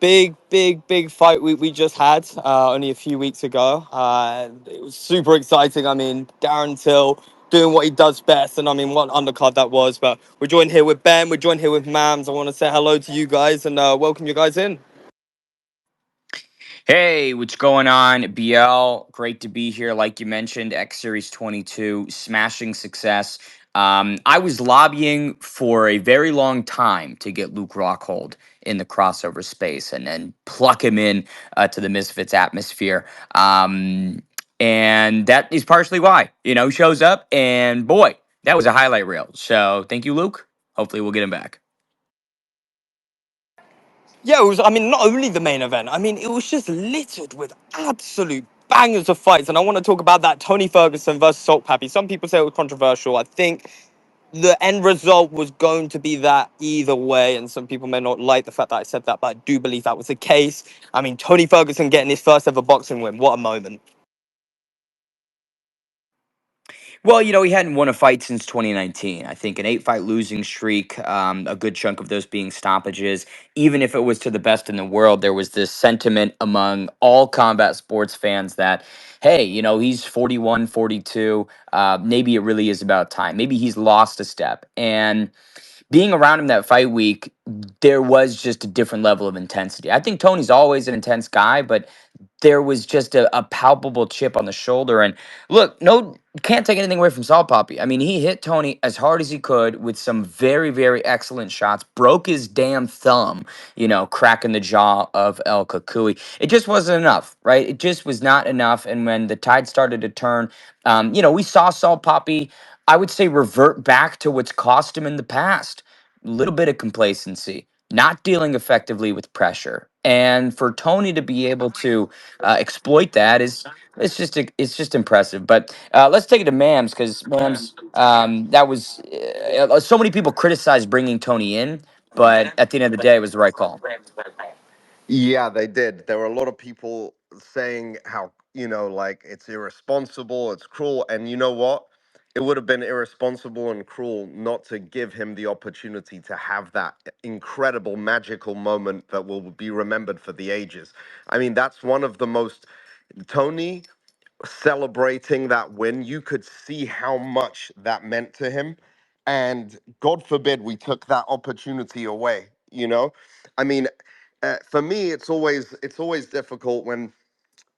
big fight we just had only a few weeks ago. It was super exciting. I mean, Darren Till doing what he does best, and I mean, what undercard that was. But we're joined here with Ben. We're joined here with Mams. I want to say hello to you guys and welcome you guys in. Hey, what's going on, BL? Great to be here. Like you mentioned, X Series 22, smashing success. I was lobbying for a very long time to get Luke Rockhold in the crossover space and then pluck him in to the Misfits atmosphere. And that is partially why, shows up and boy, that was a highlight reel. So thank you, Luke. Hopefully we'll get him back. Yeah, it was. I mean, not only the main event. I mean, it was just littered with absolute bangers of fights, and I want to talk about that Tony Ferguson versus Salt Pappy. Some people say it was controversial. I think the end result was going to be that either way, and some people may not like the fact that I said that, but I do believe that was the case. I mean, Tony Ferguson getting his first ever boxing win. What a moment. Well, he hadn't won a fight since 2019. I think an 8-fight losing streak, a good chunk of those being stoppages. Even if it was to the best in the world, there was this sentiment among all combat sports fans that, hey, he's 41, 42. Maybe it really is about time. Maybe he's lost a step. And being around him that fight week, there was just a different level of intensity. I think Tony's always an intense guy, but there was just a palpable chip on the shoulder. And look, no, can't take anything away from Saul Poppy. I mean, he hit Tony as hard as he could with some very, very excellent shots, broke his damn thumb, cracking the jaw of El Kakui. It just wasn't enough, right? It just was not enough. And when the tide started to turn, we saw Saul Poppy, I would say, revert back to what's cost him in the past. A little bit of complacency, not dealing effectively with pressure. And for Tony to be able to exploit that is it's just impressive. But let's take it to Mams because Mams, that was so many people criticized bringing Tony in, but at the end of the day, it was the right call. Yeah, they did. There were a lot of people saying how, like it's irresponsible, it's cruel. And you know what? It would have been irresponsible and cruel not to give him the opportunity to have that incredible, magical moment that will be remembered for the ages. I mean, that's one of the most, Tony celebrating that win, you could see how much that meant to him. And God forbid we took that opportunity away. I mean, for me, it's always difficult when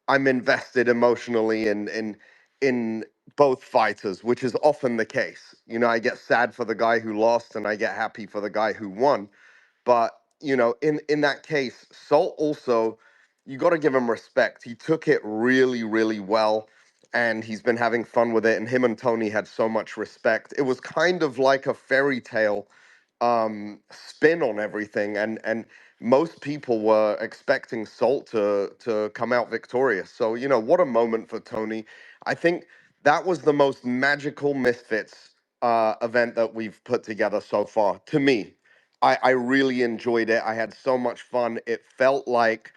I'm invested emotionally in both fighters, which is often the case. I get sad for the guy who lost, and I get happy for the guy who won. But in that case, Salt also, you got to give him respect. He took it really, really well, and he's been having fun with it. And him and Tony had so much respect. It was kind of like a fairy tale spin on everything, and most people were expecting Salt to come out victorious. So what a moment for Tony. I think that was the most magical Misfits event that we've put together so far, to me. I really enjoyed it. I had so much fun. It felt like,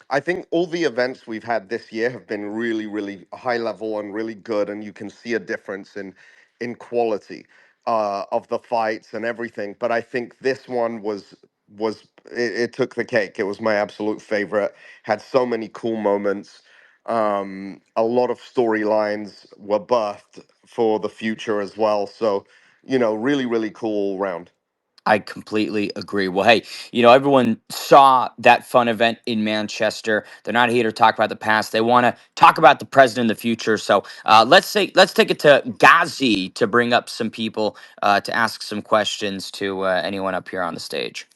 I think all the events we've had this year have been really, really high level and really good, and you can see a difference in quality of the fights and everything. But I think this one was it took the cake. It was my absolute favorite. Had so many cool moments. A lot of storylines were birthed for the future as well. So really, really cool all round. I completely agree. Well, hey, everyone saw that fun event in Manchester. They're not here to talk about the past. They want to talk about the present and the future. So let's take it to Ghazi to bring up some people to ask some questions to anyone up here on the stage.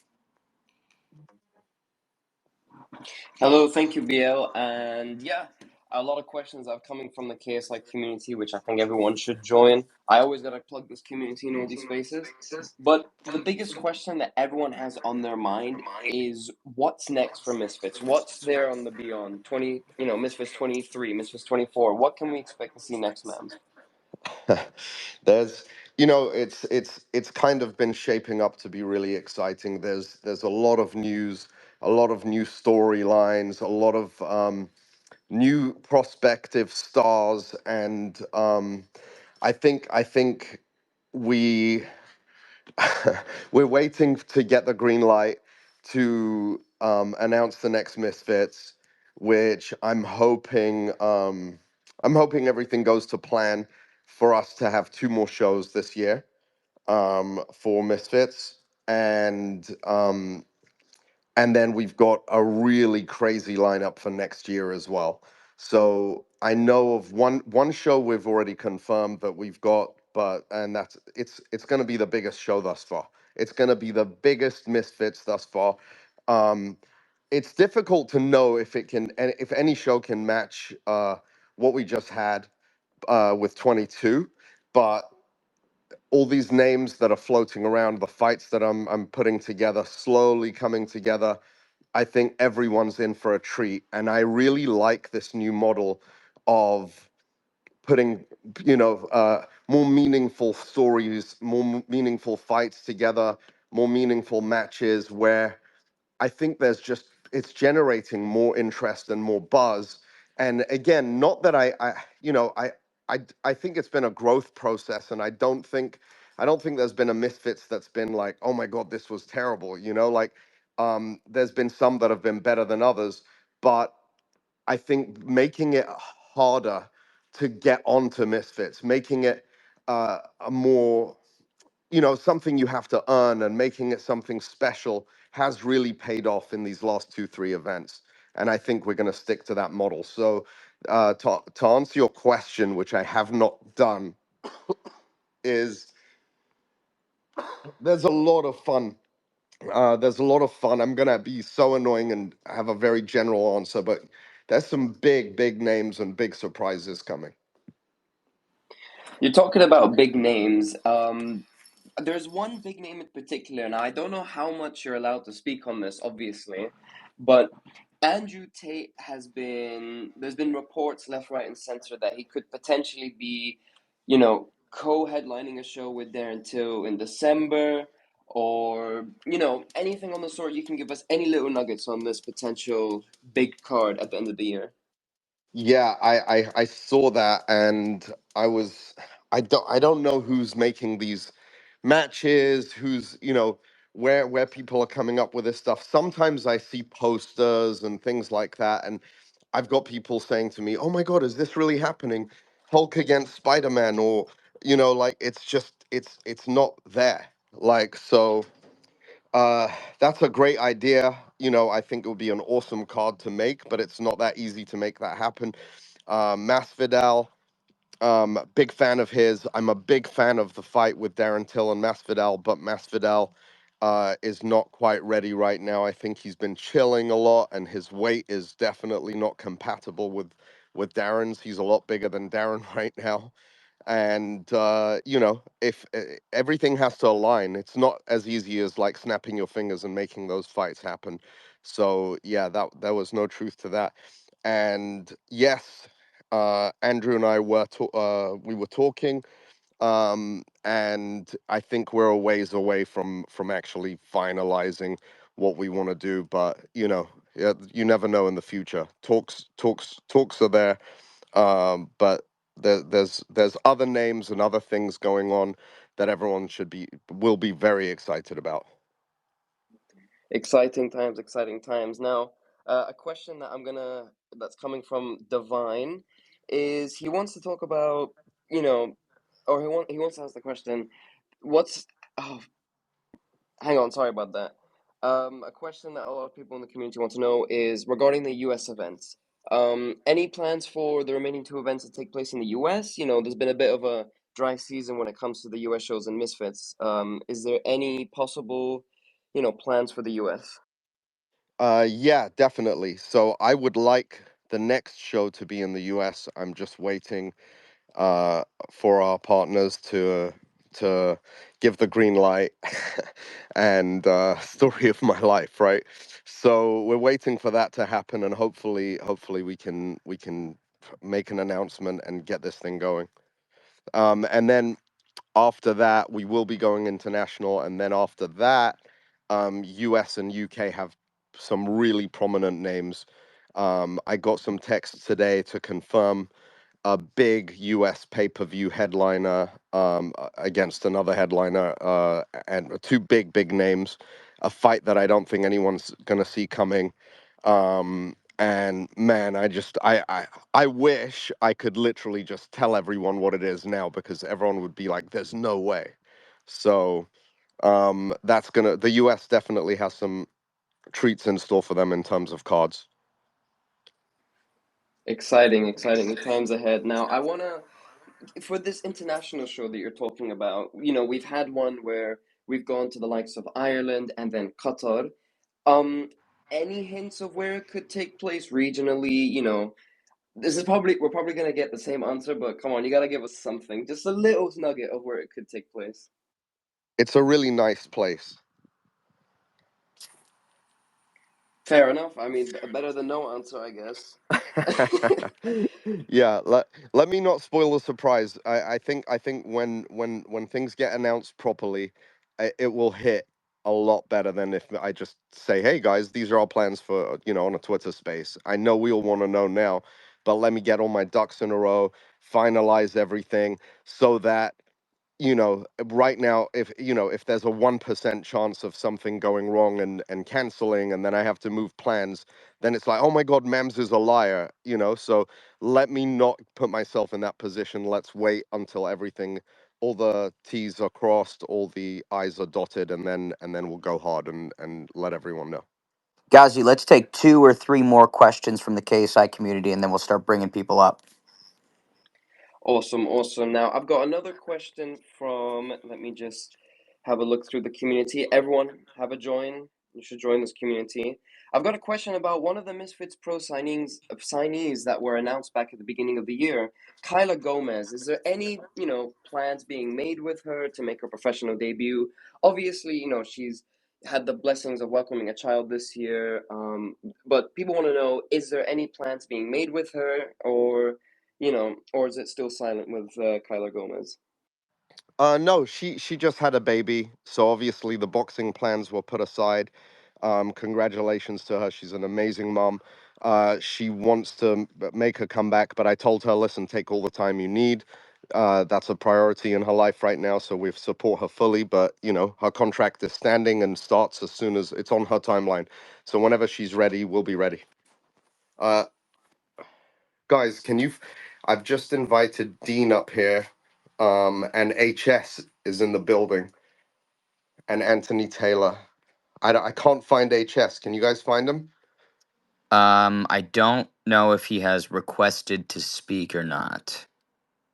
Hello, thank you, BL. And yeah, a lot of questions are coming from the KSI community, which I think everyone should join. I always gotta plug this community in all these spaces. But the biggest question that everyone has on their mind is what's next for Misfits? What's there on the beyond? Misfits 23, Misfits 24. What can we expect to see next, Mams? There's it's kind of been shaping up to be really exciting. There's a lot of news, a lot of new storylines, a lot of new prospective stars, and I think we we're waiting to get the green light to announce the next Misfits, which I'm hoping everything goes to plan for us to have two more shows this year for Misfits, and then we've got a really crazy lineup for next year as well. So I know of one show we've already confirmed that we've got, but and that's it's going to be the biggest show thus far. It's going to be the biggest Misfits thus far. Um, it's difficult to know if it can, and if any show can match what we just had with 22, but all these names that are floating around, the fights that I'm putting together, slowly coming together, I think everyone's in for a treat. And I really like this new model of putting, more meaningful stories, meaningful fights together, more meaningful matches where I think it's generating more interest and more buzz. And again, not that I think it's been a growth process, and I don't think there's been a Misfits that's been like, oh my God, this was terrible. Like there's been some that have been better than others, but I think making it harder to get onto Misfits, making it a more something you have to earn, and making it something special has really paid off in these last 2 3 events, and I think we're going to stick to that model. So to answer your question, which I have not done, is there's a lot of fun. There's a lot of fun. I'm going to be so annoying and have a very general answer, but there's some big names and big surprises coming. You're talking about big names. There's one big name in particular, and I don't know how much you're allowed to speak on this, obviously, but Andrew Tate there's been reports left, right, and center that he could potentially be, co-headlining a show with Darren Till in December, or, anything on the sort. You can give us any little nuggets on this potential big card at the end of the year. Yeah, I saw that, and I don't know who's making these matches, who's where people are coming up with this stuff. Sometimes I see posters and things like that, and I've got people saying to me, "Oh my God, is this really happening? Hulk against Spider-Man?" Or like it's not there. Like so. Uh, that's a great idea. I think it would be an awesome card to make, but it's not that easy to make that happen. Masvidal, big fan of his. I'm a big fan of the fight with Darren Till and Masvidal, but Masvidal is not quite ready right now. I think he's been chilling a lot, and his weight is definitely not compatible with Darren's. He's a lot bigger than Darren right now, and if everything has to align, it's not as easy as like snapping your fingers and making those fights happen. So yeah, that there was no truth to that. And yes, Andrew and I we were talking, and I think we're a ways away from actually finalizing what we want to do, but yeah, you never know in the future. Talks are there, but there's other names and other things going on that everyone will be very excited about. Exciting times. Now, a question that's coming from Divine is he wants to talk about, you know, or he wants to ask the question, what's, oh, hang on, sorry about that. A question that a lot of people in the community want to know is regarding the US events. Any plans for the remaining two events that take place in the US? There's been a bit of a dry season when it comes to the US shows and Misfits. Is there any possible, plans for the US? Yeah, definitely. So I would like the next show to be in the US. I'm just waiting uh, for our partners to give the green light. And story of my life, right? So we're waiting for that to happen, and hopefully we can make an announcement and get this thing going. And then after that, we will be going international, and then after that, US and UK have some really prominent names. I got some texts today to confirm a big US pay-per-view headliner against another headliner, and two big names. a fight that I don't think anyone's gonna see coming. And man, I wish I could literally just tell everyone what it is now, because everyone would be like, "There's no way." So that's gonna the US definitely has some treats in store for them in terms of cards. Exciting, exciting times ahead. Now, I wanna for this international show that you're talking about, we've had one where we've gone to the likes of Ireland and then Qatar. Um, any hints of where it could take place regionally? We're probably gonna get the same answer, but come on, you gotta give us something, just a little nugget of where it could take place. It's a really nice place. Fair enough. I mean, better than no answer, I guess. Yeah, let me not spoil the surprise. I think when things get announced properly, it will hit a lot better than if I just say, "Hey guys, these are our plans for, on a Twitter space." I know we all want to know now, but let me get all my ducks in a row, finalize everything so that right now, if there's a 1% chance of something going wrong and canceling, and then I have to move plans, then it's like, oh my God, Mams is a liar, so let me not put myself in that position. Let's wait until everything, all the T's are crossed, all the I's are dotted, and then we'll go hard and let everyone know. Ghazi, let's take 2 or 3 more questions from the KSI community, and then we'll start bringing people up. Awesome, awesome. Now, I've got another question from, let me just have a look through the community. Everyone, have a join. You should join this community. I've got a question about one of the Misfits Pro signees that were announced back at the beginning of the year, Kyla Gomez. Is there any, plans being made with her to make her professional debut? Obviously, she's had the blessings of welcoming a child this year. But people want to know, is there any plans being made with her, or is it still silent with Kyla Gomez? No, she just had a baby, so obviously the boxing plans were put aside. Congratulations to her. She's an amazing mom. She wants to make her comeback, but I told her, listen, take all the time you need. That's a priority in her life right now, so we support her fully. But her contract is standing and starts as soon as it's on her timeline. So whenever she's ready, we'll be ready. Uh, guys, I've just invited Dean up here, and HS is in the building, and Anthony Taylor. I can't find HS. Can you guys find him? I don't know if he has requested to speak or not.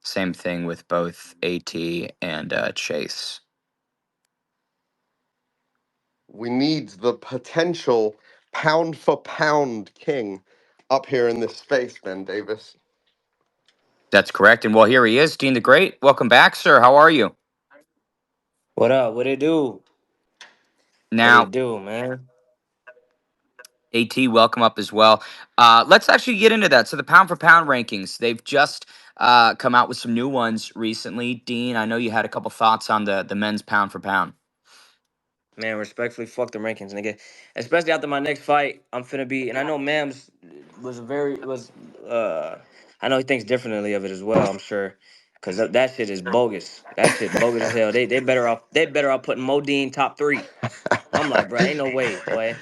Same thing with both AT and Chase. We need the potential pound for pound king up here in this space, Ben Davis. That's correct. And well, here he is, Dean the Great. Welcome back, sir. How are you? What up? What it do? What Now, it do, man? AT, welcome up as well. Let's actually get into that. So the pound for pound rankings, they've just come out with some new ones recently. Dean, I know you had a couple thoughts on the men's pound for pound. Man, respectfully, fuck the rankings, nigga. Especially after my next fight, I'm finna be, and I know Mams was I know he thinks differently of it as well. I'm sure, cause that shit is bogus. That shit bogus as hell. They better off putting Modine top 3. I'm like, bro, ain't no way, boy.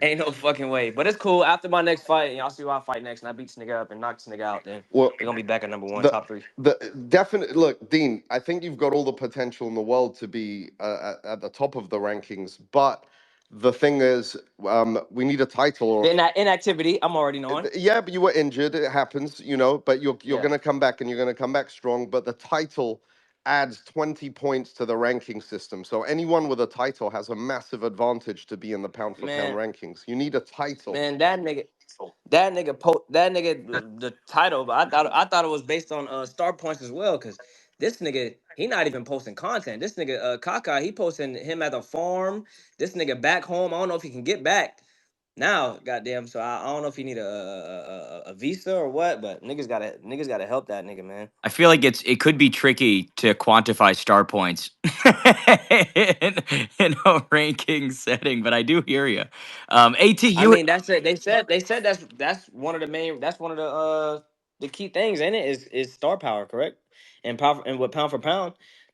Ain't no fucking way. But it's cool. After my next fight, and y'all see who I fight next, and I beat this nigga up and knock this nigga out, then Well, he gonna be back at number 1, the top 3. the definite look, Dean. I think you've got all the potential in the world to be at the top of the rankings, but the thing is, we need a title or. The inactivity, I'm already knowing. Yeah, but you were injured. It happens, but you're Yeah. gonna come back, and you're gonna come back strong. But the title adds 20 points to the ranking system. So anyone with a title has a massive advantage to be in the pound for pound Man, rankings. You need a title. man, that nigga, the title, but I thought it was based on star points as well, cause this nigga, he not even posting content. This nigga, Kaka, he posting him at the farm. This nigga back home. I don't know if he can get back now. Goddamn. So I don't know if he need a visa or what, but niggas gotta help that nigga, man. I feel like it could be tricky to quantify star points in a ranking setting, but I do hear you. At I you mean, that's it. They said that's one of the main. That's one of the key things in it is star power, correct? And power and what pound for pound.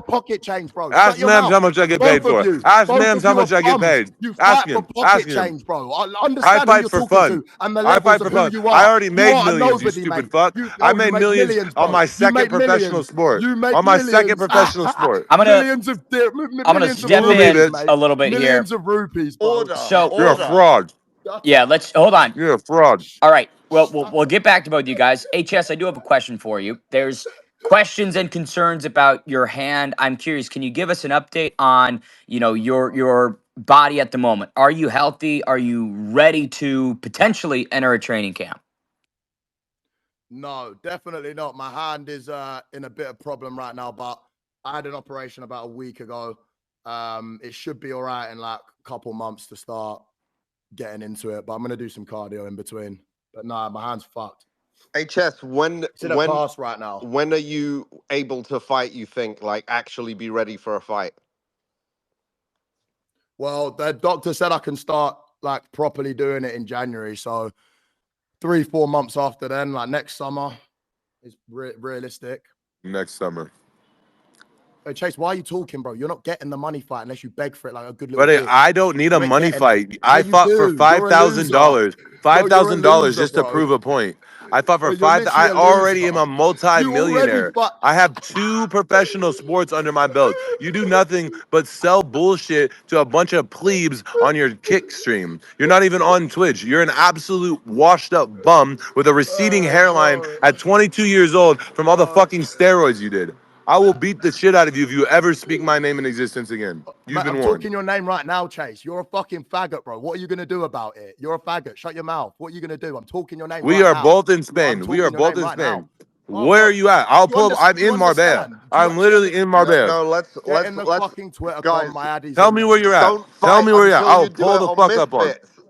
for pocket change, bro. Shut Ask your Mims mouth. how much I get paid Both of for. you. Ask Both Mims of how you are much I get bums. paid. You Ask fight for him. Ask pocket him. change, bro. I I understand who fight you're for talking fun. to and the I levels fight of for who fun. you I are. already You made are a millions, you nobody, stupid mate. fuck. I You made make millions millions, on bro. my You second make professional millions. sport. You make On my second millions. professional sport. I'm gonna Millions of I'm gonna millions of step You believe in rupees, it. a mate. little bit here. Millions of rupees, bro. Order, So You're a order. fraud. Yeah, let's hold on. You're a fraud. All right. Well, we'll Shut we'll up. get back to both of you guys. HS, I do have a question for you. There's questions and concerns about your hand. I'm curious. Can you give us an update on your body at the moment? Are you healthy? Are you ready to potentially enter a training camp? No, definitely not. My hand is in a bit of problem right now, but I had an operation about a week ago. It should be all right in like a couple months to start getting into it, but I'm gonna do some cardio in between. But nah, my hand's fucked. HS, when It's in a cast right now. when are you able to fight, you think, like actually be ready for a fight? Well, the doctor said I can start like properly doing it in January. So 3-4 months after then, like next summer is realistic. Next summer. Hey, Chase, why are you talking, bro? You're not getting the money fight unless you beg for it like a good little But bitch. I don't need a You ain't money getting it. fight. Yeah, I you fought for do. five You're a thousand loser. dollars. Five Bro, you're a thousand dollars loser, just to bro. prove a point. I fought for You're five. literally I a already am loser. a You already multi-millionaire. but I have 2 professional sports under my belt. You do nothing but sell bullshit to a bunch of plebes on your kick stream. You're not even on Twitch. You're an absolute washed up bum with a receding hairline bro. at 22 years old from all the Uh, fucking steroids you did. I will beat the shit out of you if you ever speak my name in existence again. You've Mate, been I'm warned. talking your name right now, Chase. You're a fucking faggot, bro. What are you gonna do about it? You're a faggot. Shut your mouth. What are you gonna do? I'm talking your name We right are now. both in I'm Spain. We are talking your both name in right now. Spain. Oh, Where are bro. you at? I'll Do you, pull up. I'm do you in Marbella. understand? Do you I'm actually literally understand? in Marbella. No, Get in the let's fucking Twitter com. guys, My Addy's Tell in me there. where you're at. don't Tell fight me where you're at. until you I'll do pull it the on fuck up on. Misfits.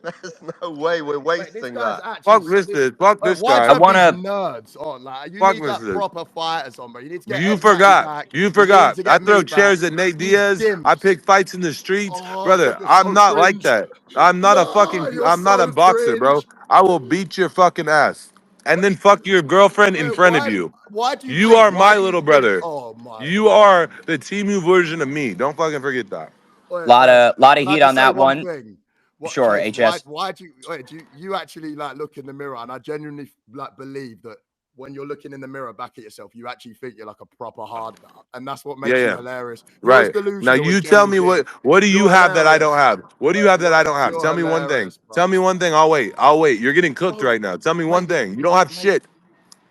There's no way we're Mate, this wasting guy's that. actually Fuck this this. dude. Fuck this Why do I you guy. have want these to. nerds on? Like, you Fuck need this like dude. proper fighters on, bro. You need to get You Ed Daddy forgot. back. You You need forgot. to I get throw me back. chairs at Nate These Diaz. I dimps. pick fights in the streets, Oh, brother. you're I'm so not like cringe. that. I'm not a No, fucking. you're I'm not a so boxer, bro. cringe. I will beat your fucking ass and then fuck your girlfriend in Wait, front of why? you. Why do you You think? are Why my do you little think? brother. Oh my You god. are the Timu version of me. Don't fucking forget that. Wait, Lot wait. of lot of Can I heat on just say that one one. thing? What, Sure, Chase? Why? HS. Why do you? Wait, do you actually like look in the mirror? And I genuinely like believe that when you're looking in the mirror back at yourself, you actually think you're like a proper hard nut, and that's what Yeah, makes you yeah. hilarious. You're as Right. Now delusional as you tell Jenny me G. what do you You're have that I don't hilarious. have? What do you Wait, have that I don't have? you're Tell me one thing. hilarious, Tell bro. me one thing. I'll wait. I'll wait. You're getting cooked Bro, right now. Tell me one mate, thing. You don't have mate, shit.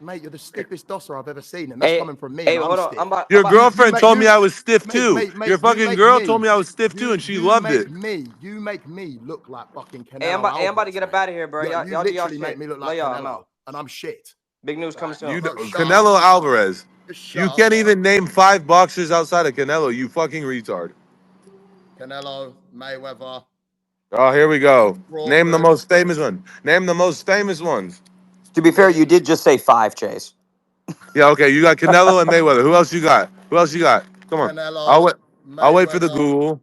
mate, you're the stiffest dosser I've ever seen, and that's Hey, coming from me, hey, and I'm hold on. stiff. Your You girlfriend make told me I was stiff mate, too. mate, Your mate, you fucking make girl told me, me I was stiff too, and she loved it. you make me look like fucking Canelo I'm about to Alvarez, get up mate. out of here, bro. Yeah, Y'all, you y'all do y'all literally make shit. me look Love like y'all. I'm Canelo, out. and I'm shit. Big news coming Like, soon. bro, shut up, Canelo Alvarez. just shut You up, can't bro. even name 5 boxers outside of Canelo. You fucking retard. Canelo, Mayweather, Oh, here we go. Name the Crawford, most famous one. Name the most famous ones. To be fair, you Williams, did just say five, Chase. Yeah, okay. You got Canelo and Mayweather. Who else you got? Who else you got? Come on. I'll Canelo, wait. I'll wait for the Mayweather, Google.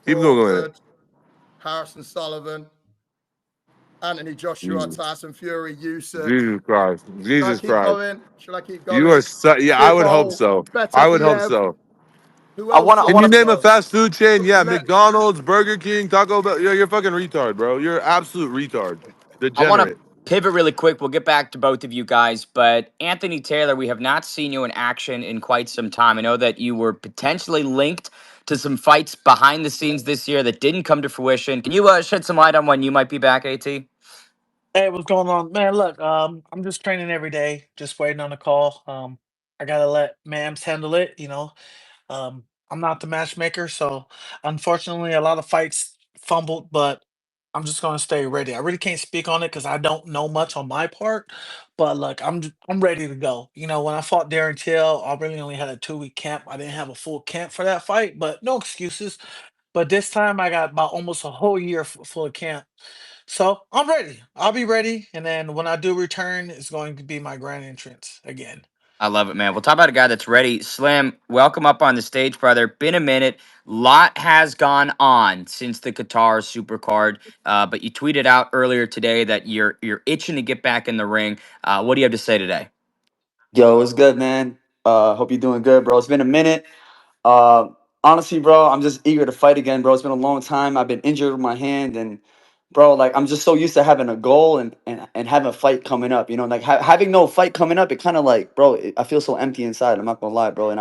Keep googling Crawford, Harrison Sullivan, Anthony Joshua, it. Tyson Fury, Usyk. Jesus Christ. Should I Jesus keep Christ. going? Should I keep You are going? so, yeah, I would hope Bivol, so. I would hope Beterbiev. so. Who I else want to. I Can on want you to. this name a list? fast food chain? Yeah, Let McDonald's, Burger King, Taco Bell. Yeah, you're a fucking retard, bro. You're an absolute retard. I want to Degenerate. pivot really quick. We'll get back to both of you guys, but Anthony Taylor, we have not seen you in action in quite some time. I know that you were potentially linked to some fights behind the scenes this year that didn't come to fruition. Can you shed some light on when you might be back, At? Hey, what's going on, man? Look, I'm just training every day, just waiting on a call. I gotta let Mams handle it. I'm not the matchmaker, so unfortunately, a lot of fights fumbled, but I'm just gonna stay ready. I really can't speak on it because I don't know much on my part, but look, I'm ready to go. When I fought Darren Till, I really only had a 2 week camp. I didn't have a full camp for that fight, but no excuses. But this time, I got about almost a whole year full of camp, so I'm ready. I'll be ready, and then when I do return, it's going to be my grand entrance again. I love it, man. We'll talk about a guy that's ready. Slim, welcome up on the stage, brother. Been a minute. Lot has gone on since the Qatar Supercard, but you tweeted out earlier today that you're itching to get back in the ring. What do you have to say today? Yo, what's good, man? Hope you're doing good, bro. It's been a minute. Uh, Honestly, bro, I'm just eager to fight again, bro. It's been a long time. I've been injured with my hand, and bro, like I'm just so used to having a goal and having a fight coming up. Like having no fight coming up, it kind of like, bro, I feel so empty inside. I'm not gonna lie, bro. And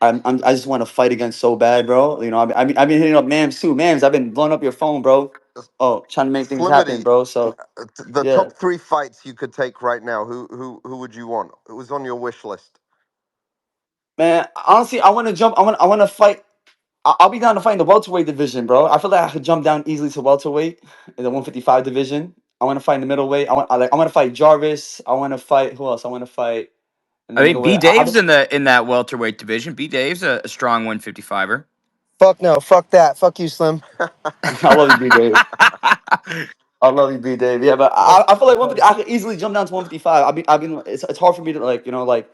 I just want to fight again so bad, bro. You know, I've been hitting up Mams too. Mams, I've been blowing up your phone, bro. Oh, trying to make things happen, Slimity, bro. So the yeah, top three fights you could take right now. Who would you want? It was on your wish list. man. Honestly, I want to jump. I want to fight. I'll be down to fight in the welterweight division, bro. I feel like I could jump down easily to welterweight in the 155 division. I want to fight in the middleweight. I want to fight Jarvis. I want to fight who else? I want to fight in the I think B middleweight. Dave's in that welterweight division. B Dave's a strong 155er. Fuck no, fuck that, fuck you, Slim. I love you, B. I love you, B Dave. Yeah, but I feel like 150. I could easily jump down to 155. It's hard for me to like, you know, like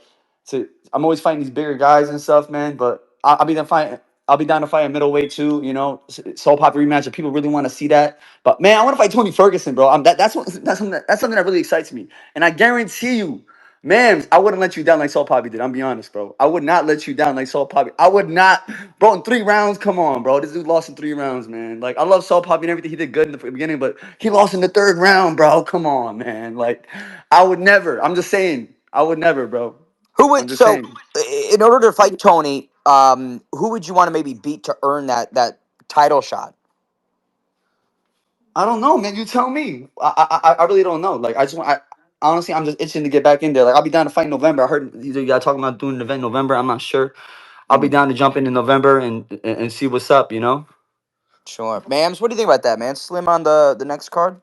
to. I'm always fighting these bigger guys and stuff, man. But I'll be down fighting. I'll be down to fight a middleweight too. You know, Soul Pop rematch. If people really want to see that, but man, I want to fight Tony Ferguson, bro. That's something that really excites me. And I guarantee you, man, I wouldn't let you down like Soul Poppy did. I'm be honest, bro. I would not let you down like Soul Poppy. I would not, bro. In 3 rounds, come on, bro. This dude lost in 3 rounds, man. Like I love Soul Poppy and everything. He did good in the beginning, but he lost in the 3rd round, bro. Come on, man. Like I would never. I'm just saying. I would never, bro. Who I'm would just so saying. in order to fight Tony, who would you want to maybe beat to earn that title shot? I don't know, man. You tell me. I really don't know. Like I just want. Honestly, I'm just itching to get back in there. Like I'll be down to fight in November. I heard you guys talking about doing an event in November. I'm not sure. I'll be down to jump in November and see what's up. You know. Sure, Mams. What do you think about that, man? Slim on the next card.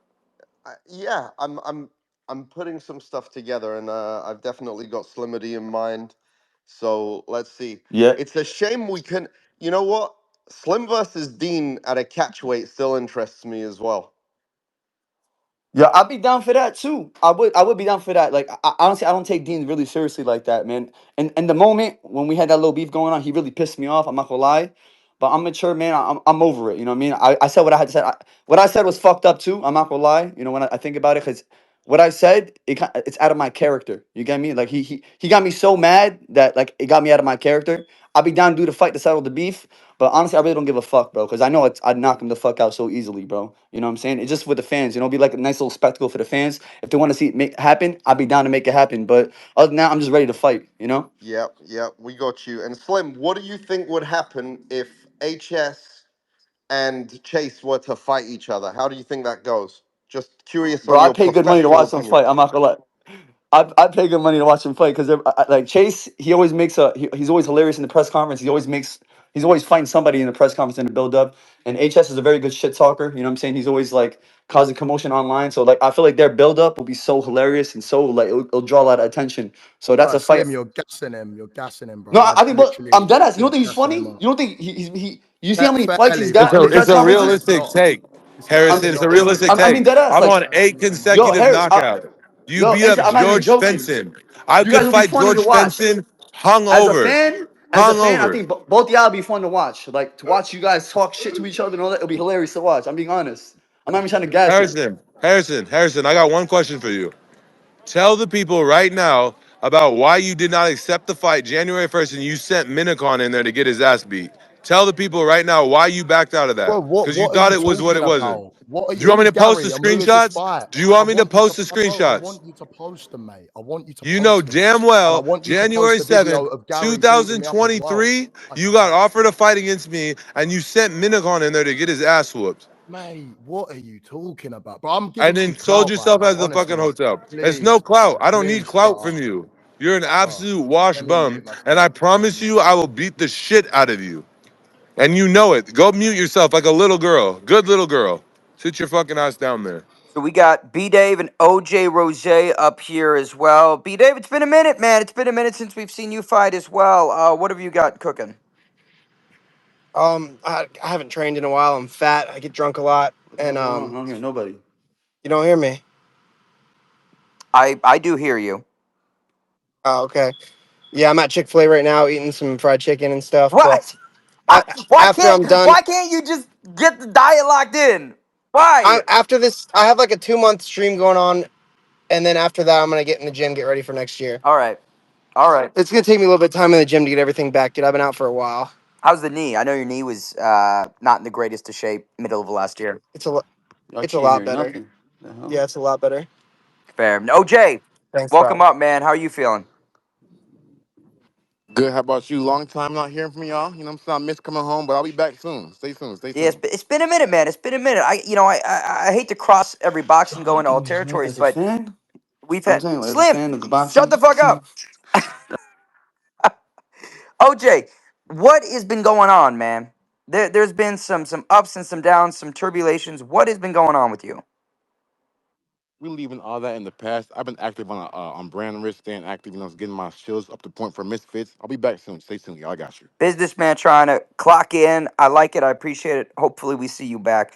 Yeah, I'm putting some stuff together, and I've definitely got Slimity in mind. So let's see. Yeah. It's a shame we can. You know what? Slim versus Dean at a catchweight still interests me as well. Yeah, I'd be down for that too. I would be down for that. Like honestly, I don't take Dean really seriously like that, man. And the moment when we had that little beef going on, he really pissed me off. I'm not gonna lie, but I'm mature, man. I'm over it. You know what I mean? I said what I had to say. What I said was fucked up too. I'm not gonna lie. You know when I think about it, because what I said it's out of my character. You get me? Like he got me so mad that like it got me out of my character. I'll be down to do the fight to settle the beef. But honestly, I really don't give a fuck, bro, because I know I'd knock him the fuck out so easily, bro. You know what I'm saying? It's just with the fans, you know, be like a nice little spectacle for the fans. If they want to see it make happen, I'd be down to make it happen. But other than that, I'm just ready to fight, you know? Yep, yep, we got you. And Slim, what do you think would happen if HS and Chase were to fight each other? How do you think that goes? Just curious Bro, on I your pay good money to professional watch them opinion. fight. I'm not gonna lie. I pay good money to watch him fight because like Chase, he always makes he's always hilarious in the press conference. He's always fighting somebody in the press conference in the build up. And HS is a very good shit talker. You know what I'm saying? He's always like causing commotion online. So like I feel like their build up will be so hilarious and so like it'll draw a lot of attention. So that's Bro, a fight. Slim, you're gassing him. You're gassing him, No, bro. I think, but I'm Literally, dead ass. You don't you're think he's gassing funny? him You up. don't think he you see how many fights he's Fairly, but got in I'm the It's press a literally saying conferences? it's realistic not. take, It's Harrison. literally It's not a funny. realistic I take. mean dead ass. I'm Like on 8 yo, consecutive Harris, knockouts. You yo, beat H, up I'm not even George joking. Benson. I You could guys will be fight funny to George watch. Benson hung As a over. fan, Hung I over. think both y'all be fun to watch. Like to watch you guys talk shit to each other and all that. It'll be hilarious to watch. I'm being honest. I'm not even trying to gas it. Harrison, I got one question for you. Tell the people right now about why you did not accept the fight January 1st and you sent Minicon in there to get his ass beat. Tell the people right now why you backed out of that. Bro, what Because you what are thought you it was what talking it wasn't. about? What are Do you, you want me who's to post the Gary and who is this screenshots? fight? Do you I want me to want you to, post the bro. I screenshots? want you to post them, mate. I want you to You know post them, damn and I well, want you to post January the video 7th, of Gary beating me up as well. 2023, you got offered a fight against me and you sent Minicon in there to get his ass whooped. Mate, what are you talking about? Bro, I'm And giving then you sold clout right yourself now. as the fucking Honestly, hotel. It's no please, clout. I don't need please clout shut from up. you. You're an Oh, absolute wash let me bum. mute And myself. I promise you, I will beat the shit out of you. And you know it. Go mute yourself like a little girl. Good little girl. Sit your fucking ass down there. So we got B Dave and OJ Ros up here as well. B Dave, it's been a minute, man. It's been a minute since we've seen you fight as well. What have you got cooking? I haven't trained in a while. I'm fat. I get drunk a lot, What the and hell's going on? I don't hear nobody. you don't hear me. I do hear you. Oh, okay. Yeah, I'm at Chick-fil-A right now eating some fried chicken and stuff. But What? I, after I'm done, Why can't you just get the diet locked in? Why? after this, I have like a 2 month stream going on, and then after that, I'm gonna get in the gym, get ready for next year. All right. All right. It's gonna take me a little bit of time in the gym to get everything back, dude. I've been out for a while. How's the knee? I know your knee was not in the greatest of shape middle of last year. It's a lo- I it's a can't lot hear better. nothing. The hell? Yeah, it's a lot better. Fair. OJ, Thanks, welcome bro. up, man. How are you feeling? Good. How about you? Long time not hearing from y'all. You know what I'm saying? I miss coming home, but I'll be back soon. Stay soon. Stay Yeah, tuned. it's been a minute, man. It's been a minute. I hate to cross every box and go into all Not territories, as a but fan. we've I'm had saying, as a Slim. fan of the Shut the boxing fuck scene. up, OJ. What has been going on, man? There's been some ups and some downs, some turbulations. What has been going on with you? We leaving all that in the past. I've been active on brand risk, staying active. You know, getting my skills up to point for Misfits. I'll be back soon. Stay tuned, y'all. I got you. Businessman trying to clock in. I like it. I appreciate it. Hopefully, we see you back.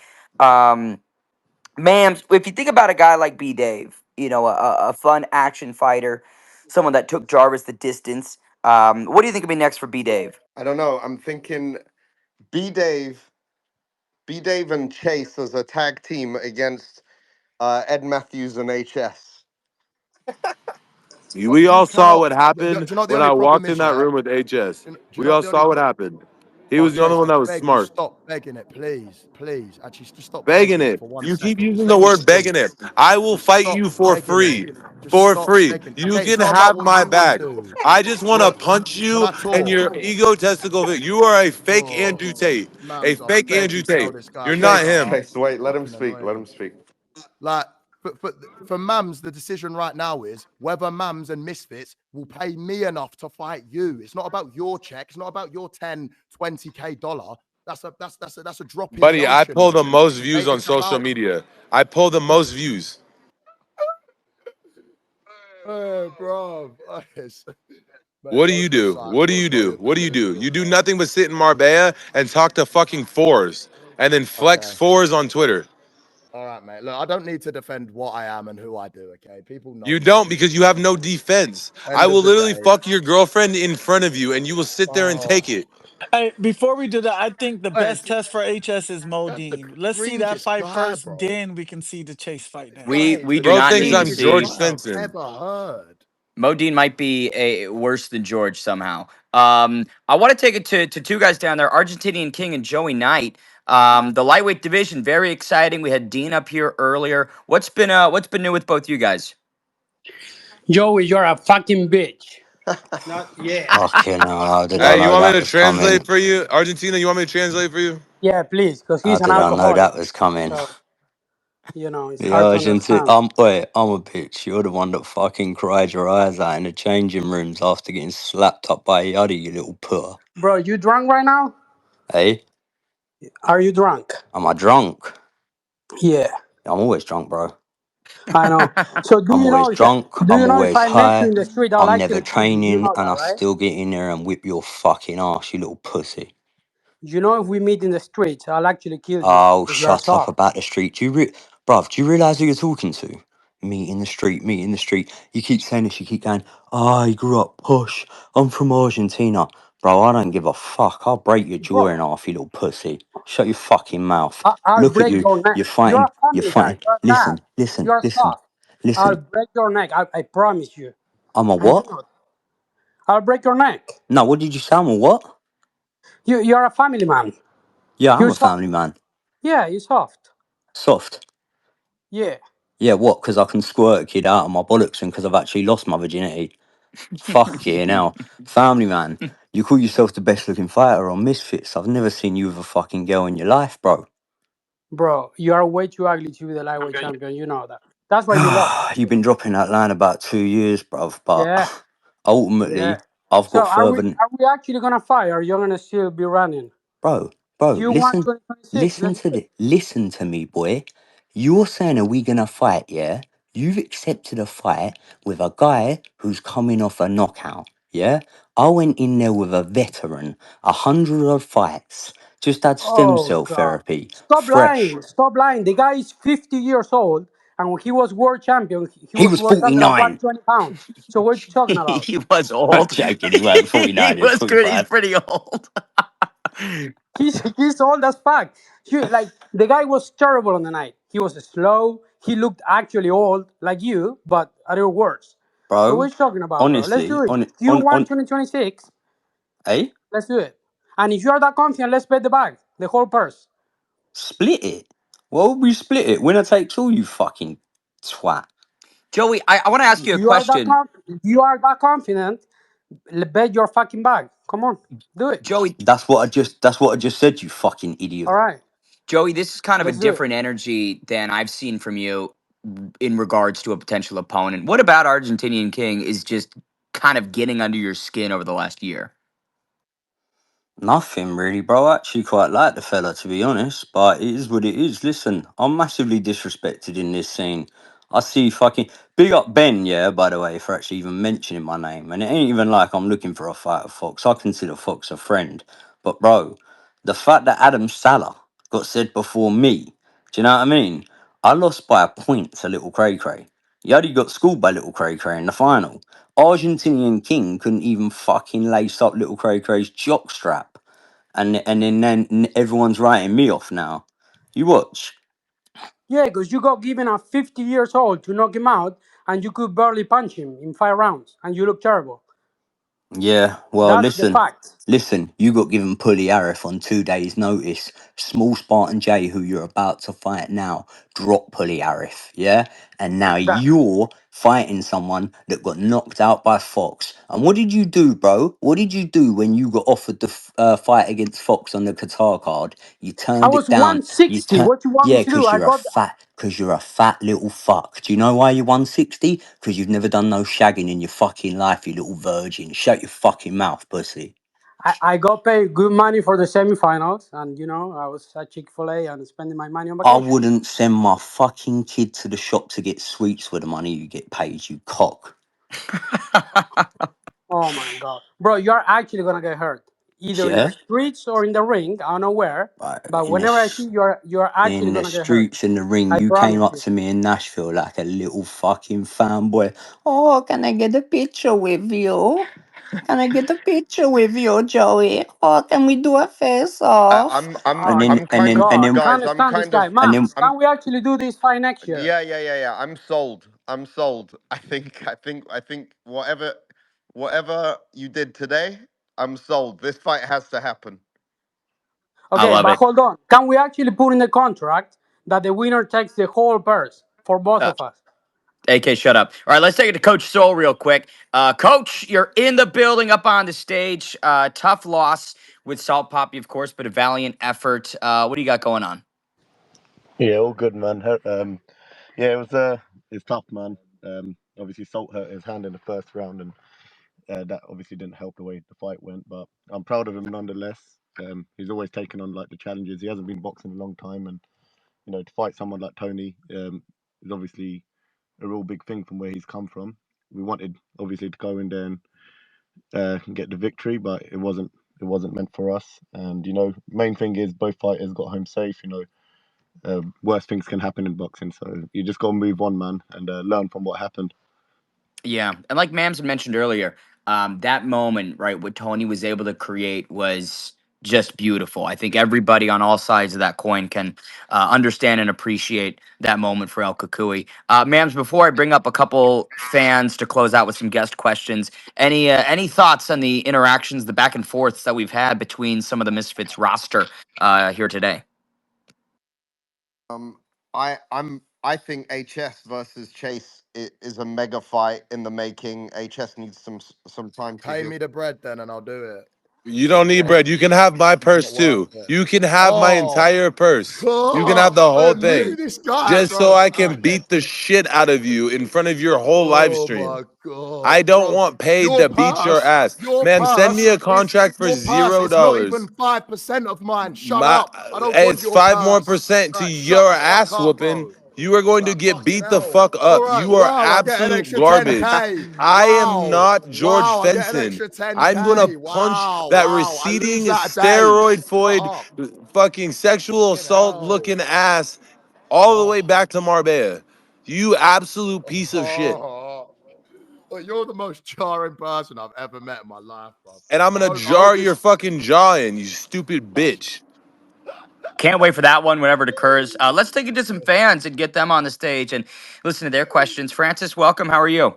Ma'am, if you think about a guy like B Dave, a fun action fighter, someone that took Jarvis the distance. What do you think will be next for B Dave? I don't know. I'm thinking B Dave, B Dave and Chase as a tag team against Ed Matthews and HS. But We you all saw cannot. what Do happened you know what the when only I problem walked in is? that Yeah. room with HS. Do you We know what all the only saw what problem? happened. He Oh, was the only Chase, one just that was beg you, smart. stop begging it, please, please. Actually, just stop Begging begging it it. for one You keep second. Just using let the me word speak. begging it. I will Just fight stop you for begging it. free. Just For stop free. begging. You Okay, it's can not about have what my you want to back. do. I just want to Look, punch can you I and talk? your egotistical. You are a fake Oh, Andrew Tate. A Mams, I fake beg Andrew you, tell Tate. this guy You're to not shut Chase, him. up. Chase, wait, let him Fucking speak. Let him annoying. speak. Like for Mams, the decision right now is whether Mams and Misfits will pay me enough to fight you. It's not about your check. It's not about your 10, 20K dollar. That's a drop in the Buddy, I ocean, pull the man. most Okay, views on it's social about media. I pull the most views. bro. Yes. What Mate, do go you to the do? side, What do bro. you Go do? to What do you bed. do? You do nothing but sit in Marbella and talk to fucking fours and then flex Okay. fours on Twitter. All right, mate. Look, I don't need to defend what I am and who I do, okay? People know You me. don't because you have no defense. I End of will the literally day. fuck your girlfriend in front of you and you will sit there and Oh, take it. Hey, before we do that, I think the hey, best test for HS is that's the Modine. Let's see that cringiest fight guy, first, bro. then we can see the Chase fight We next. Like, it's we the do Bro not thinks need to I'm cringiest George see. fight I've Fenton. ever heard. Modine might be a worse than George somehow. I want to take it to two guys down there, Argentinian King and Joey Knight. The lightweight division, very exciting. We had Dean up here earlier. What's been new with both you guys? Joey, you're a fucking bitch. Not yeah. Fucking hell, how did I Hey, you know want me that to was coming? translate for you? Argentina, you want me to translate for you? Yeah, please, because How he's an did I know alcoholic. that was coming? So, it's Yeah, hard to Argentina. understand. Wait, I'm a bitch. You're the one that fucking cried your eyes out in the changing rooms after getting slapped up by Yuddy, you little putter. Bro, you drunk right now? Hey, Are you drunk? am I drunk? Yeah, I'm always drunk, bro. I know. So do I'm you always know drunk. do I'm you know if always I met you high. in the street I'll I'm never actually kill you? You training, know and that, I right? still get in there and whip your fucking ass, you little pussy. You know if we meet in the streets I'll actually kill you Oh, because you're shut up soft. about the street. Bruv, do you realise who you're talking to? Me in the street, me in the street. You keep saying this, you keep going, oh, I grew up push. I'm from Argentina. Bro, I don't give a fuck. I'll break your jaw Bro, in half, you little pussy. Shut your fucking mouth. I'll Look at break you. your neck. You're You're fighting. a You're family guy. fighting. You're bad. Listen, listen, You're listen, soft. I'll listen. break your neck. I promise you. I'm a And you what? know that. I'll break your neck. No, what did you say? I'm a what? You're a family man. Yeah, I'm You're a soft. family man. Yeah, you're soft. Soft. Yeah. Yeah, what? Because I can squirt a kid out of my bollocks and because I've actually lost my virginity. Fuck yeah, now. Family man, you call yourself the best looking fighter on Misfits. I've never seen you with a fucking girl in your life, bro. Bro, you are way too ugly to be the lightweight champion. You know that. That's why you lost. You've been dropping that line about 2 years, bruv, but Yeah, yeah. ultimately, I've So got further. are we actually gonna fight or you're gonna still be running? Bro, bro, You want listen, 2026, let's do it. listen to me, boy. You're saying, are we gonna fight, yeah? You've accepted a fight with a guy who's coming off a knockout, yeah? I went in there with a veteran, 100 odd fights, just had stem Oh cell god. therapy, Stop fresh. lying. Stop lying. The guy is 50 years old and when he was world champion, he He was was world champion at 49. 120 pounds. So what are you talking about? He was I'm old. joking, he weren't He 49, he was was good. He's 45. pretty old. He's old as fuck. Like the guy was terrible on the night. He was slow. He looked actually old, like you, but a little worse. So what Bro, you talking about, bro? Let's honestly, do it. If you want on, 2026, eh? let's do it. And if you are that confident, let's bet the bag, the whole purse. Split it. Well, we split it. Winner takes all, you fucking twat. Joey, I want to ask you a If you are that question. if you are that confident, Bet your fucking bag. Come on, do it. Joey, That's what I just said, you fucking All idiot. right, Joey, this is kind of a let's do it. different energy than I've seen from you in regards to a potential opponent. What about Argentinian King is just kind of getting under your skin over the last year? Nothing really, bro. I actually quite like the fella, to be honest, but it is what it is. Listen, I'm massively disrespected in this scene. I see fucking big up Ben, yeah, by the way, for actually even mentioning my name. And it ain't even like I'm looking for a fight with Fox. I consider Fox a friend. But bro, the fact that Adam Salah got said before me, do you know what I mean? I lost by a point to Little Cray Cray. Yadi got schooled by Little Cray Cray in the final. Argentinian King couldn't even fucking lace up Little Cray Cray's jockstrap, and then everyone's writing me off now. You watch. Yeah, because you got given at 50 years old to knock him out, and you could barely punch him in 5 rounds, and you look terrible. Yeah, well, That's the listen, fact. you got given Pulley Arif on 2 days' notice. Small Spartan J, who you're about to fight now, drop Pulley Arif, yeah? And now That you're fighting someone that got knocked out by Fox. And what did you do, bro? What did you do when you got offered the fight against Fox on the Qatar card? You I turned was it down. 160. What you want me Yeah, to do? because I you're a got. fat, little fuck. Do you know why you're 160? Because you've never done no shagging in your fucking life, you little virgin. Shut your fucking mouth, pussy. I got paid good money for the semifinals, and I was at Chick-fil-A and spending my money on I vacation. wouldn't send my fucking kid to the shop to get sweets with the money you get paid, you cock. Oh my god, bro, you're actually gonna get hurt either in the Yeah? streets or in the ring. I don't know where, Right, but whenever I see you, you're actually in the gonna get hurt. streets, in the ring, I you came promise up you. to me in Nashville like a little fucking fanboy. Oh, can I get a picture with you? Can I get a picture with you, Joey? Oh, can we do a face I, off? I'm I'm Oh I'm my kind of And god, I then, can't guys. I'm stand this kind guy. of and then, Mams, I'm can we actually do this fight next year? yeah. I'm sold. I'm sold. I think whatever you did today, I'm sold. This fight has to happen. I Okay, love but it. hold on. Can we actually put in the contract that the winner takes the whole purse for both Uh, of us? AK, shut up. All right, let's take it to Coach Soul real quick. Coach, you're in the building, up on the stage. Tough loss with Salt Poppy, of course, but a valiant effort. What do you got going on? Yeah, all good, man. Yeah, it's tough, man. Obviously, Salt hurt his hand in the first round, and that obviously didn't help the way the fight went. But I'm proud of him nonetheless. He's always taken on like the challenges. He hasn't been boxing a long time, and to fight someone like Tony is obviously a real big thing from where he's come from. We wanted obviously to go in there and get the victory, but it wasn't meant for us. And main thing is both fighters got home safe. Worse things can happen in boxing. So you just got to move on, man, and learn from what happened. Yeah, and like Mams had mentioned earlier, that moment, right, what Tony was able to create was just beautiful. I think everybody on all sides of that coin can understand and appreciate that moment for El Kukui. Mams, before I bring up a couple fans to close out with some guest questions, any thoughts on the interactions, the back and forths that we've had between some of the Misfits roster here today? Um, I think HS versus Chase is a mega fight in the making. HS needs some time to Pay heal. me the bread then, and I'll do it. You don't need Yeah. bread. You can have my It's not purse worth too. it. You can have my Oh, entire purse. You can have oh, the whole look thing. at this guy, Just so bro. I can beat the shit out of you in front of your whole live Oh stream. my god, I don't bro. want paid to beat your ass. Ma'am, send me a contract for Your purse is not even $0. 5% of mine. Shut My up. I don't want it's your five more purse. percent to Right, shut your the fuck ass up, whooping. bro. You are going to Right, get fucking beat the hell. fuck All up. right, You are wow, I get an absolute extra garbage. 10K. I am Wow. not George Wow, I get an Fenton. extra I'm gonna 10K. punch Wow, that wow. I receding lose that a day. steroid Shut void up. fucking sexual Fucking assault hell. looking ass all the way Oh, back to Marbella. You absolute piece of shit. oh. Well, you're the most charring person I've ever met in my life, bro. And I'm gonna I hope jar your this. fucking jaw in, you stupid bitch. Can't wait for that one whenever it occurs. Let's take it to some fans and get them on the stage and listen to their questions. Francis, welcome. How are you?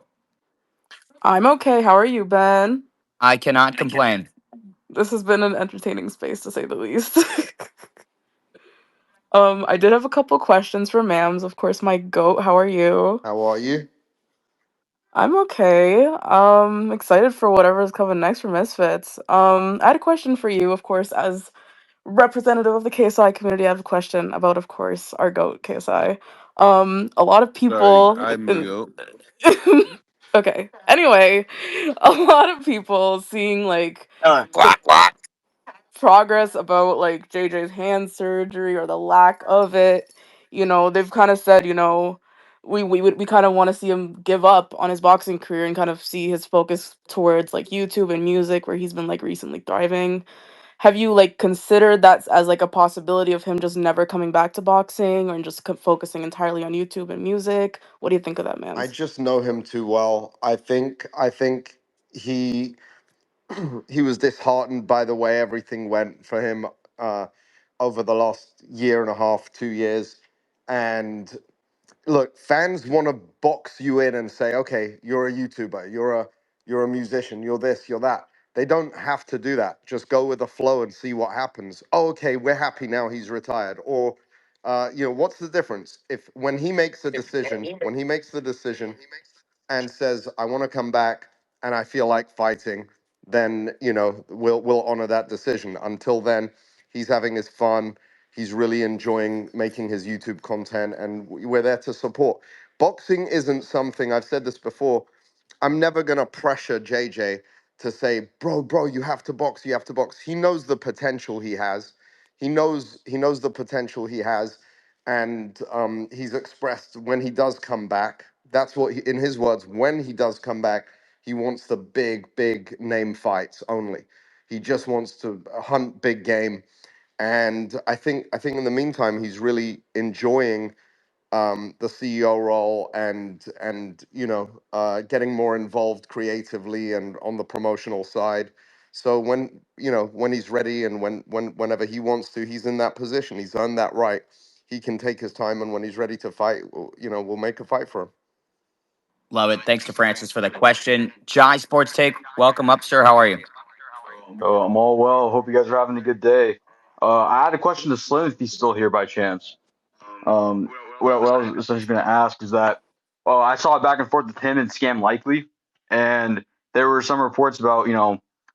I'm okay. How are you, Ben? I cannot complain. This has been an entertaining space to say the least. I did have a couple questions for Mams. Of course, my goat. How are you? How are you? I'm okay. Excited for whatever's coming next for Misfits. I had a question for you, of course, as representative of the KSI community. I have a question about, of course, our goat KSI. A lot of Sorry, people. I'm the goat. Okay. Anyway, a lot of people seeing like the Quack, quack. progress about like JJ's hand surgery or the lack of it. They've kind of said, we kind of want to see him give up on his boxing career and kind of see his focus towards like YouTube and music, where he's been like recently thriving. Have you like considered that as like a possibility of him just never coming back to boxing or just focusing entirely on YouTube and music? What do you think of that, I man? just know him too well. I think he he was disheartened by the way everything went for him uh, over the last year and a half, 2 years. And look, fans want to box you in and say, okay, you're a YouTuber, you're a musician, you're this, you're that. They don't have to do that. Just go with the flow and see what happens. Oh, okay, we're happy now he's retired. Or what's the difference? If when he makes the decision and says, I want to come back and I feel like fighting, then we'll honor that decision. Until then, he's having his fun. He's really enjoying making his YouTube content, and we're there to support. Boxing isn't something, I've said this before. I'm never gonna pressure JJ to say, bro, you have to box, you have to box. He knows the potential he has. He knows the potential he has, and he's expressed when he does come back. That's what, in his words, when he does come back, he wants the big name fights only. He just wants to hunt big game, and I think in the meantime he's really enjoying the CEO role, and getting more involved creatively and on the promotional side. So when he's ready and whenever he wants to, he's in that position. He's earned that right. He can take his time, and when he's ready to fight, we'll make a fight for him. Love it. Thanks to Francis for the question. Jai Sports Take, welcome up, sir. How are you? Oh, I'm all well. Hope you guys are having a good day. I had a question to Slim if he's still here by chance. What I was essentially going to ask is that, well, I saw it back and forth with him and Scam Likely, and there were some reports about,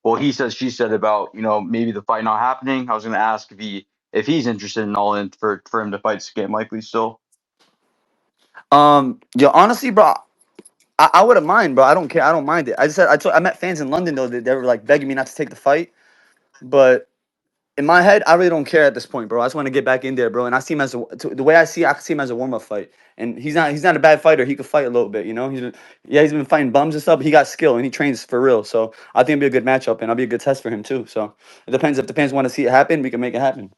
well, he says, she said about, maybe the fight not happening. I was going to ask if he's interested in all in for him to fight Scam Likely still. Yeah, honestly, bro, I wouldn't mind, bro. I don't care. I don't mind it. I just said I met fans in London though. They were like begging me not to take the fight, but in my head, I really don't care at this point, bro. I just want to get back in there, bro. And I see him as the way I see him as a warm up fight. And he's not a bad fighter. He could fight a little bit, you know. He's been fighting bums and stuff, but he got skill and he trains for real. So I think it'll be a good matchup and it'll be a good test for him too. So it depends. If the fans want to see it happen, we can make it happen.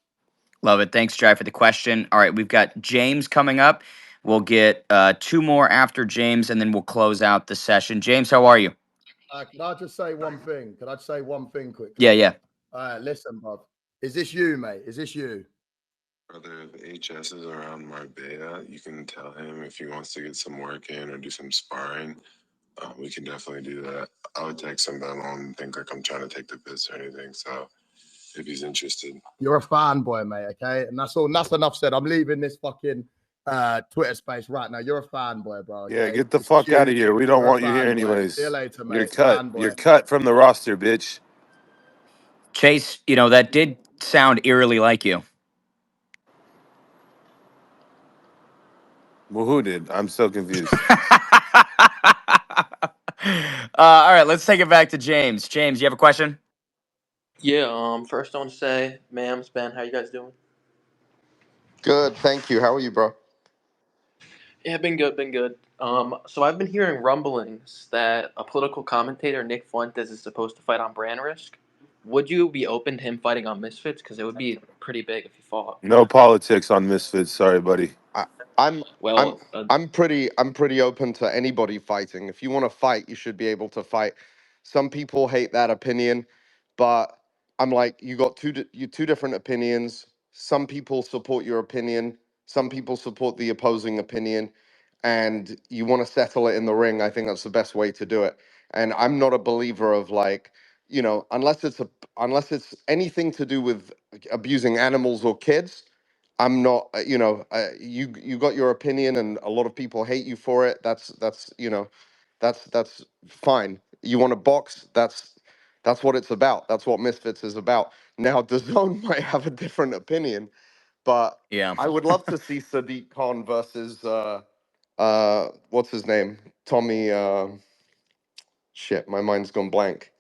Love it. Thanks, Jai, for the question. All right, we've got James coming up. We'll get two more after James, and then we'll close out the session. James, how are you? Could I just say one thing? Could I just say one thing Yeah, quickly? yeah. Listen, bub. Is this you, mate? Is this you? Brother, if HS is around Marbella, you can tell him if he wants to get some work in or do some sparring. We can definitely do that. I would text him, but I don't think like I'm trying to take the piss or anything. So if he's interested, You're a fanboy, mate. Okay, and that's all. And that's enough said. I'm leaving this fucking Twitter space right now. You're a fanboy, bro. Yeah, Okay, get the this is fuck out of you. here. We don't You're a want you here fanboy. See you anyways. later, You're mate. cut. You're Fanboy. cut from the roster, bitch. Chase, that did sound eerily like you. Well, who did? I'm so confused. All right, let's take it back to James. James, you have a question? Yeah, first I want to say, ma'ams, Ben, how you guys doing? Good, thank you. How are you, bro? Yeah, been good, been good. So I've been hearing rumblings that a political commentator, Nick Fuentes, is supposed to fight on brand risk. Would you be open to him fighting on Misfits? Because it would be pretty big if he fought. No politics on Misfits. Sorry, buddy. I, I'm I'm Well, I'm pretty open to anybody fighting. If you want to fight, you should be able to fight. Some people hate that opinion, but I'm like, you got two different opinions. Some people support your opinion. Some people support the opposing opinion, and you want to settle it in the ring. I think that's the best way to do it. And I'm not a believer of like, unless it's anything to do with abusing animals or kids. I'm not, you got your opinion, and a lot of people hate you for it. That's That's fine. You want to box? That's what it's about. That's what Misfits is about. Now, DAZN might have a different opinion, but Yeah. I would love to see Sadiq Khan versus what's his name? Tommy. Shit, my mind's gone blank.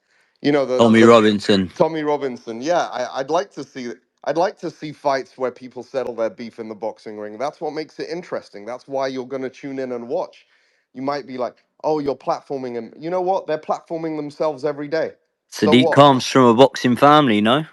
You know Tommy the Robinson. Tommy Robinson. Yeah, I'd like to see. I'd like to see fights where people settle their beef in the boxing ring. That's what makes it interesting. That's why you're going to tune in and watch. You might be like, "Oh, you're platforming," and you know what? They're platforming themselves every day. So Sadiq what? comes from a boxing family, no?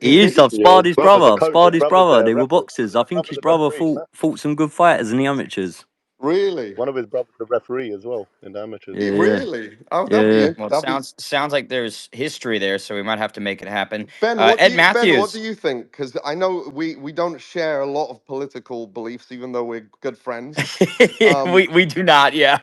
He is. I've Yeah, sparred his his brother's a brother. I've coach. sparred his brother. They were boxers. I His think brother's his a brother referee, fought man. fought some good fighters in the amateurs. Really? One of his brothers a referee as well in the amateurs. Yeah, yeah, Really? Oh, yeah, yeah. Well, it that'd be sounds like there's history there, so we might have to make it happen. Ben. What do Ed you Ben? What do Matthews. you think? Because I know we don't share a lot of political beliefs, even though we're good friends. Um, we do not, yeah.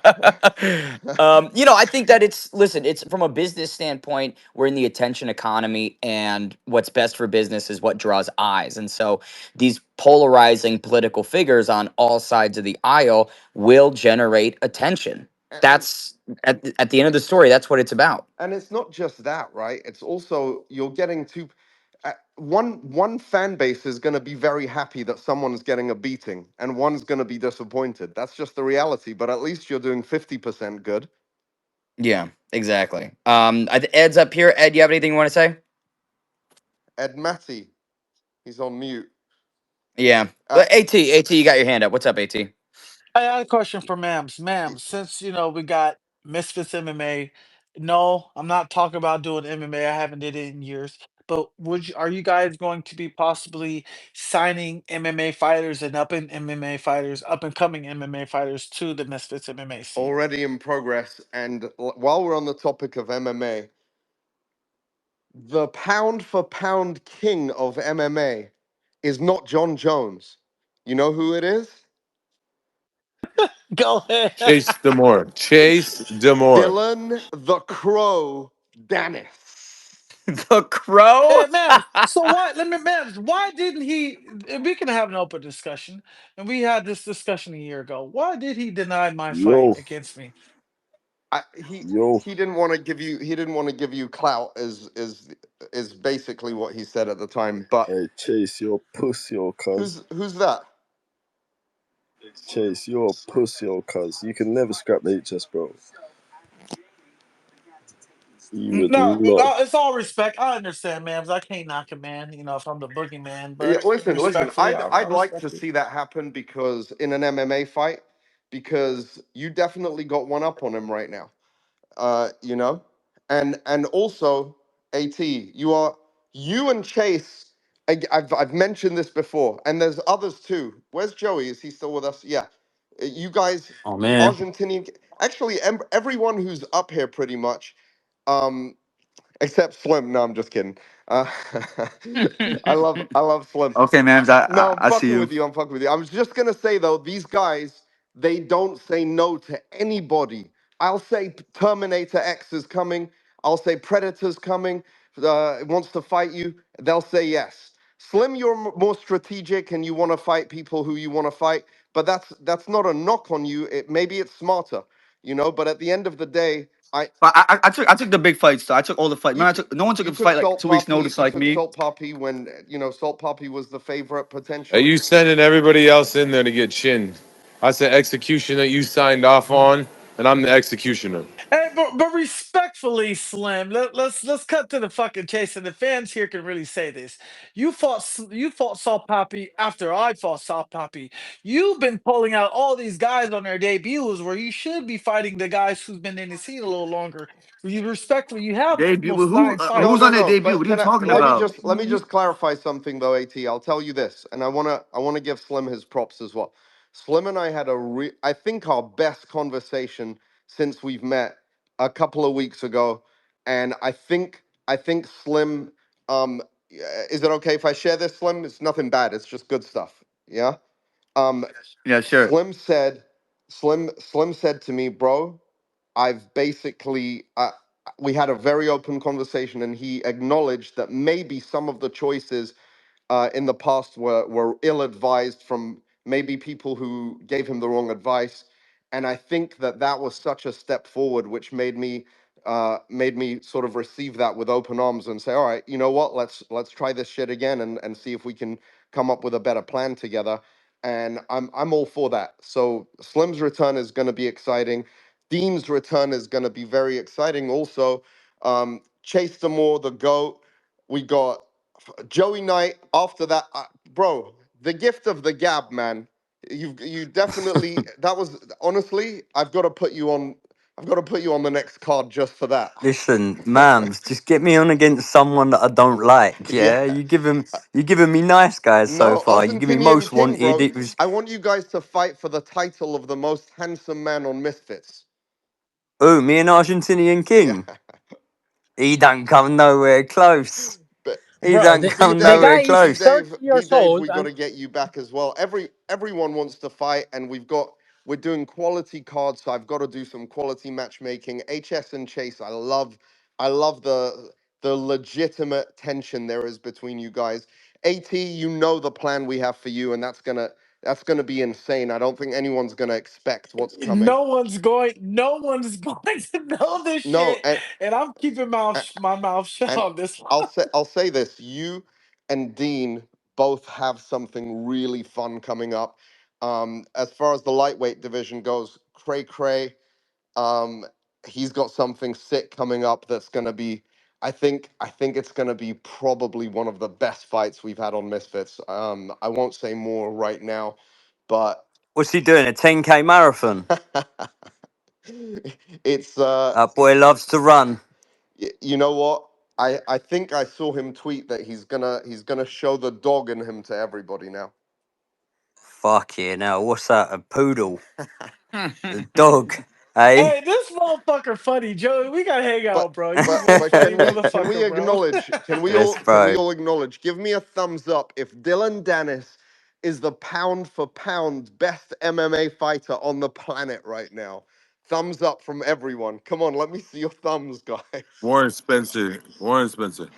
I think that it's from a business standpoint, we're in the attention economy, and what's best for business is what draws eyes. And so these polarizing political figures on all sides of the aisle will generate attention. and That's at the end of the story, that's what it's about. and it's not just that, right? It's also you're getting two. One fan base is going to be very happy that someone's getting a beating, and one's going to be disappointed. That's just the reality. But at least you're doing 50% good. Yeah, exactly. Ed's up here. Ed, you have anything you want to say? Ed Matty, he's on mute. Yeah. Uh, At, you got your hand up. What's up, At? I had a question for Mams. Mams, since we got Misfits MMA. No, I'm not talking about doing MMA. I haven't did it in years. But are you guys going to be possibly signing MMA fighters and up and coming MMA fighters to the Misfits MMA scene? already in progress. And while we're on the topic of MMA, the pound for pound king of MMA is not John Jones. You know who it is? Go ahead. Chase Demore. Chase Demore. Dylan the Crow Dennis. The Crow? Hey, Mams. So why? Let me, Mams. Why didn't he? If we can have an open discussion, and we had this discussion a year ago. Why did he deny my fight Yo, against me? I, yo, he didn't want to give you clout is basically what he said at the time. But hey, Chase, you're a pussy, old cuz. who's that? Chase, you're a pussy, old cuz. You can never scrap the HS, bro. You would No, not. it's all respect. I understand, man. 'Cause I can't knock a man, if I'm the boogeyman. Yeah, But listen. respectfully, I I'd like to respect it. see that happen because in an MMA fight, because you definitely got one up on him right now. You know, and also At you and Chase. I've mentioned this before, and there's others too. Where's Joey? Is he still with us? Yeah, you guys, Oh man. Argentinian. Actually, everyone who's up here pretty much. Except Slim. No, I'm just kidding. Uh, I love Slim. Okay, man. No, I'm I see fucking you. with you. I'm fucking with you. I was just gonna say though, these guys, they don't say no to anybody. I'll say Terminator X is coming. I'll say Predator's coming. Wants to fight you. They'll say yes. Slim, you're more strategic and you want to fight people who you want to fight. But that's not a knock on you. Maybe it's smarter, But at the end of the day, But I took the big fights. Though. I took all the fights. you Man, no one took you a took fight like Salt 2 weeks Poppy. notice You like took me. Salt Poppy when Salt Poppy was the favorite Are potentially. you sending everybody else in there to get chinned? I said execution that you signed off on, and I'm the executioner. Hey, but respectfully, Slim, let's cut to the fucking chase, and the fans here can really say this. You fought Salt Poppy after I fought Salt Poppy. You've been pulling out all these guys on their debuts, where you should be fighting the guys who's been in the scene a little longer. You respectfully, you have Debut. Well, almost nine No, who's fights. no, on that no. debut? But What are you can I talking about? let me just clarify something though, At. I'll tell you this, and I wanna give Slim his props as well. Slim and I had I think our best conversation since we've met a couple of weeks ago, and I think Slim. Is it okay if I share this, Slim? It's nothing bad. It's just good stuff. Yeah. Um, Yeah, sure. Slim said, Slim said to me, bro. I've basically we had a very open conversation, and he acknowledged that maybe some of the choices in the past were ill advised from maybe people who gave him the wrong advice, and I think that that was such a step forward, which made me sort of receive that with open arms and say, all right, you know what, let's try this shit again and see if we can come up with a better plan together. And I'm all for that. So Slim's return is going to be exciting. Dean's return is going to be very exciting also. Chase the Moore, the GOAT. We got Joey Knight. After that, bro, the gift of the gab, man. You definitely, that was honestly. I've got to put you on the next card just for that. Listen, mams, just get me on against someone that I don't like. Yeah. Yeah, you giving me nice guys so No, far. You give me Argentinian most King, wanted. bro. It was I want you guys to fight for the title of the most handsome man on Misfits. oh, me and Argentinian Yeah. King. He don't come nowhere close. But He Bro, don't B the come the Dave, nowhere guy is B close. 30 Dave, B years Dave, old we got and to get you back as well. Everyone wants to fight, and we're doing quality cards, so I've got to do some quality matchmaking. HS and Chase, I love the legitimate tension there is between you guys. AT, you know the plan we have for you, and that's gonna be insane. I don't think anyone's gonna expect what's coming. No one's going to know this No, shit, and I'm keeping my mouth shut and on this one. I'll say this: you and Dean both have something really fun coming up. As far as the lightweight division goes, Cray Cray, um, he's got something sick coming up that's gonna be. I think it's gonna be probably one of the best fights we've had on Misfits. I won't say more right now, but What's he doing? A 10K marathon? it's That boy loves to run. you know what? I think I saw him tweet that he's gonna show the dog in him to everybody now. Fuck yeah! Now what's that? A poodle? A dog? Hey, Hey, this motherfucker funny, Joey. We gotta hang But out, bro. You but one but funny can we motherfucker, bro. acknowledge? Can we yes, all can we bro. all acknowledge? Give me a thumbs up if Dylan Dennis is the pound for pound best MMA fighter on the planet right now. Thumbs up from everyone. Come on, let me see your thumbs, guys. Warren Spencer. Warren Spencer.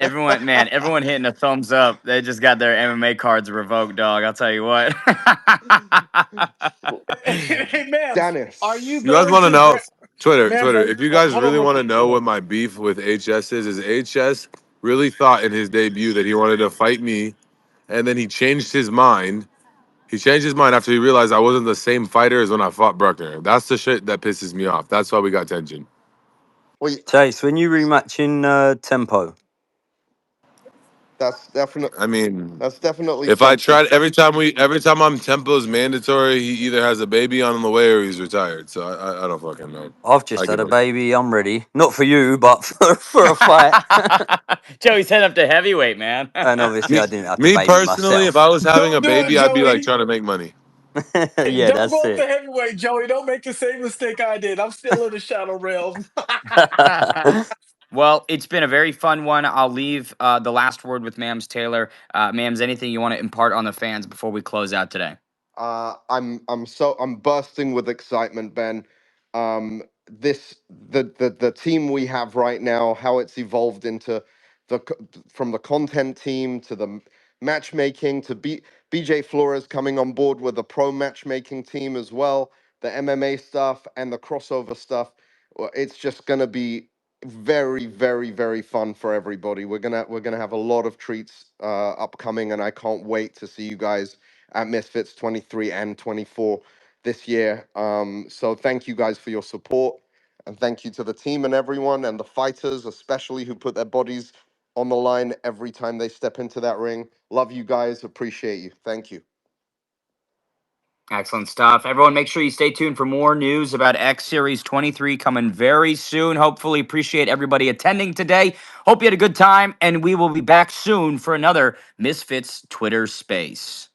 Everyone, man, everyone hitting a thumbs up. They just got their MMA cards revoked, dog. I'll tell you what. Hey, Mams, are you Dennis. You guys going want to to know? Twitter, Mams? Twitter. Are If you guys hold on, really real want to quick. know what my beef with HS is HS really thought in his debut that he wanted to fight me, and then he changed his mind. He changed his mind after he realized I wasn't the same fighter as when I fought Bruckner. That's the shit that pisses me off. That's why we got tension. Well, Chase, when you rematch in Tempo, that's definitely I mean, that's definitely if I something. tried every time I'm Tempo's mandatory, he either has a baby on the way or he's retired. So I don't fucking know. I've I just had give a up. baby. I'm ready. Not for you, but for a fight. Joey's head up to heavyweight, man. And obviously, Me, I didn't have the me baby personally, if myself. I was having a Don't do it, baby, I'd be like Joey. trying to make money. Hey, Yeah, don't that's go up to it. heavyweight, Joey. Don't make the same mistake I did. I'm still in the shadow realm. Well, it's been a very fun one. I'll leave the last word with Mams Taylor. Mams, anything you want to impart on the fans before we close out today? I'm bursting with excitement, Ben. This the team we have right now, how it's evolved into from the content team to the matchmaking to BJ Flores coming on board with the pro matchmaking team as well, the MMA stuff and the crossover stuff. It's just gonna be very, very, very fun for everybody. We're gonna have a lot of treats upcoming, and I can't wait to see you guys at Misfits 23 and 24 this year. So thank you guys for your support, and thank you to the team and everyone and the fighters, especially who put their bodies on the line every time they step into that ring. Love you guys. Appreciate you. Thank you. Excellent stuff. Everyone, make sure you stay tuned for more news about X Series 23 coming very soon. Hopefully, appreciate everybody attending today. Hope you had a good time, and we will be back soon for another Misfits Twitter space.